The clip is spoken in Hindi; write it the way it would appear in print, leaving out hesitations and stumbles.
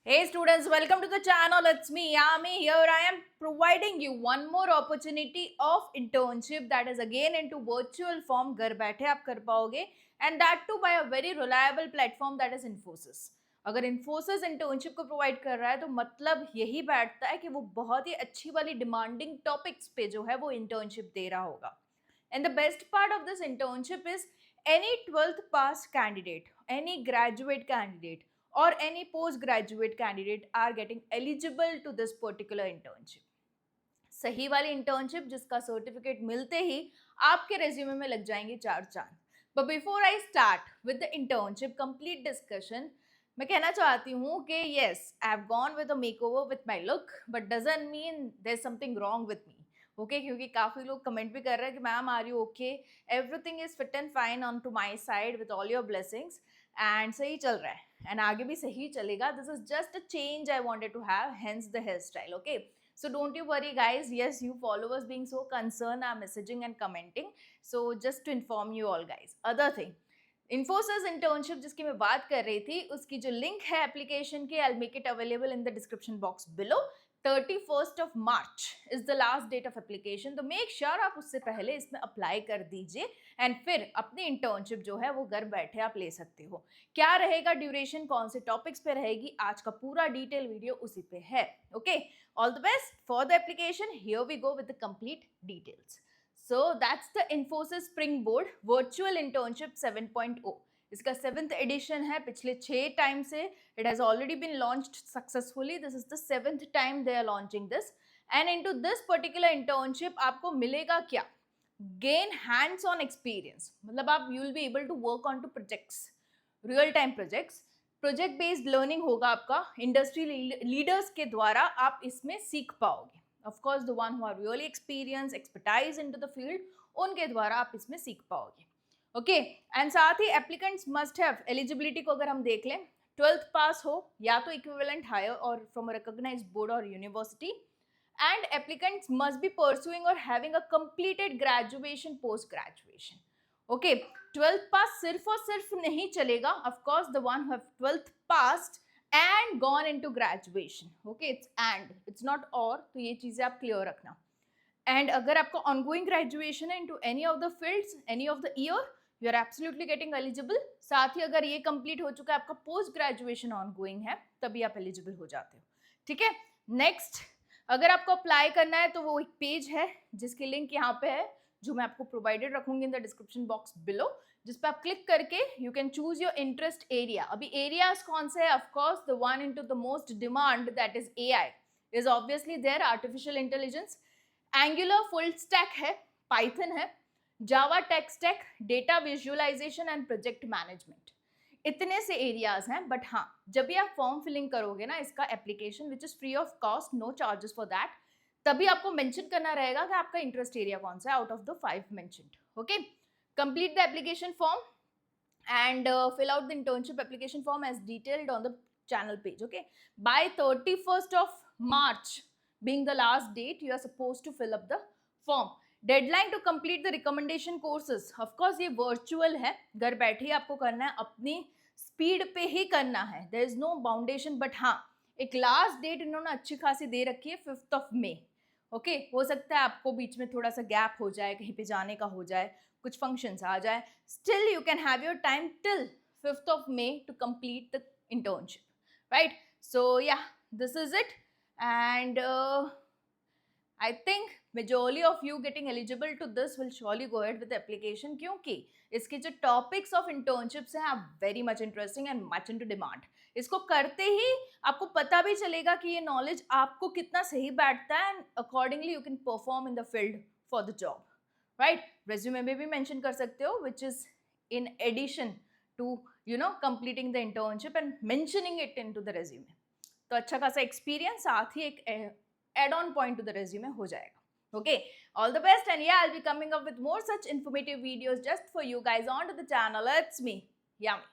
Hey students, welcome to the channel. It's me, Yami. Here I am providing you one more opportunity of internship that is again into virtual form. घर बैठे आप कर पाओगे and that too by a very reliable platform that is Infosys. अगर Infosys इंटर्नशिप को प्रोवाइड कर रहा है तो मतलब यही बैठता है कि वो बहुत ही अच्छी वाली डिमांडिंग टॉपिक्स पे जो है वो इंटर्नशिप दे रहा होगा. And the best part of this internship is any 12th pass candidate, any graduate candidate or any postgraduate candidate are getting eligible to this particular internship. सही वाली इंटर्नशिप जिसका सर्टिफिकेट मिलते ही आपके रेज्यूमे में लग जाएंगे चार चांद. But before I start with the internship complete discussion, मैं कहना चाहती हूँ कि yes I have gone with a makeover with my look but doesn't mean there is something wrong with me. Okay, क्योंकि काफ़ी लोग कमेंट भी कर रहे हैं कि ma'am are you okay, everything is fit and fine on to my side with all your blessings and सही चल रहा है एंड आगे भी सही चलेगा. This is just a change I wanted to have, hence the hairstyle. Okay, so don't you worry guys, yes you followers being so concerned are messaging and commenting, so just to inform you all guys. Other thing, Infosys internship जिसकी मैं बात कर रही थी उसकी जो लिंक है एप्लीकेशन की, I'll make it available in the description box below. 31st of March is the last date of application, तो मेक श्योर आप उससे पहले इसमें अप्लाई कर दीजिए एंड फिर अपनी इंटर्नशिप जो है वो घर बैठे आप ले सकते हो. क्या रहेगा ड्यूरेशन, कौन से टॉपिक्स पे रहेगी, आज का पूरा डिटेल वीडियो उसी पे है. Okay, all the best for the application. Here we go with the complete details. So that's the Infosys Springboard Virtual Internship 7.0. इसका 7th edition है. पिछले 6 टाइम से it has already been launched successfully. This is the 7th time they are launching this. And into this particular internship आपको मिलेगा क्या? Gain hands-on experience. मतलब आप you will be able to work on to projects, real time projects. Project based learning होगा आपका. इंडस्ट्री लीडर्स के द्वारा आप इसमें सीख पाओगे. Of course the one who are really experience expertise into the field, उनके द्वारा आप इसमें सीख पाओगे. ओके, एंड साथ ही एप्लीकेंट्स मस्ट हैव एलिजिबिलिटी को अगर हम देख लें, 12th पास हो या तो equivalent higher or from a recognized board or university, and applicants must be pursuing or having a completed graduation post graduation. Okay, 12th pass सिर्फ और सिर्फ नहीं चलेगा. Of course the one who have 12th passed and gone into graduation. Okay, it's and, it's not or, तो ये चीजें आप क्लियर रखना. एंड अगर आपका ऑनगोइंग ग्रेजुएशन है into any of the fields any of the year, you are absolutely getting eligible. साथ ही अगर ये कंप्लीट हो चुका है, आपका पोस्ट ग्रेजुएशन ऑनगोइंग है, तभी आप एलिजिबल हो जाते हो. ठीक है, नेक्स्ट अगर आपको अप्लाई करना है तो वो एक पेज है जिसकी लिंक यहाँ पे है, जो मैं आपको प्रोवाइडेड रखूंगी in the description box below, जिस पे आप क्लिक करके you can choose your interest area. अभी एरियाज कौन से है? Of course the one into the most demand that is AI is obviously there, artificial intelligence. Angular full stack है, पाइथन है, Java tech stack, data visualization and project management. इतने से एरियाज हैं. बट हाँ, जब भी आप फॉर्म फिलिंग करोगे ना इसका application which is free of cost, no charges for that, तभी आपको मेंशन करना रहेगा कि आपका इंटरेस्ट एरिया कौन सा है out of the 5 mentioned. Okay, complete the application form and fill out the internship application form as detailed on the channel page. Okay, by 31st of March being the last date, you are supposed to fill up the form. Deadline to complete the recommendation courses, of course ये virtual है, घर बैठे ही आपको करना है, अपनी स्पीड पे ही करना है. there is no foundation. but हाँ, एक लास्ट डेट इन्होंने अच्छी खासी दे रखी है, 5th of May. ओके, हो सकता है आपको बीच में थोड़ा सा गैप हो जाए, कहीं पे जाने का हो जाए, कुछ फंक्शंस आ जाए, still you can have your time till 5th of May to complete the internship, right? So yeah, this is it. And I think majority of you getting eligible to this will surely go ahead with the application, क्योंकि इसके जो topics of internships हैं are very much interesting and much into demand. इसको करते ही आपको पता भी चलेगा कि ये knowledge आपको कितना सही बैठता है, and accordingly you can perform in the field for the job, right? Resume में भी mention कर सकते हो, which is in addition to completing the internship and mentioning it into the resume. तो अच्छा खासा experience साथ ही एक add-on point to the resume हो जाएगा. Okay, all the best, and yeah, I'll be coming up with more such informative videos just for you guys onto the channel. It's me, Yami.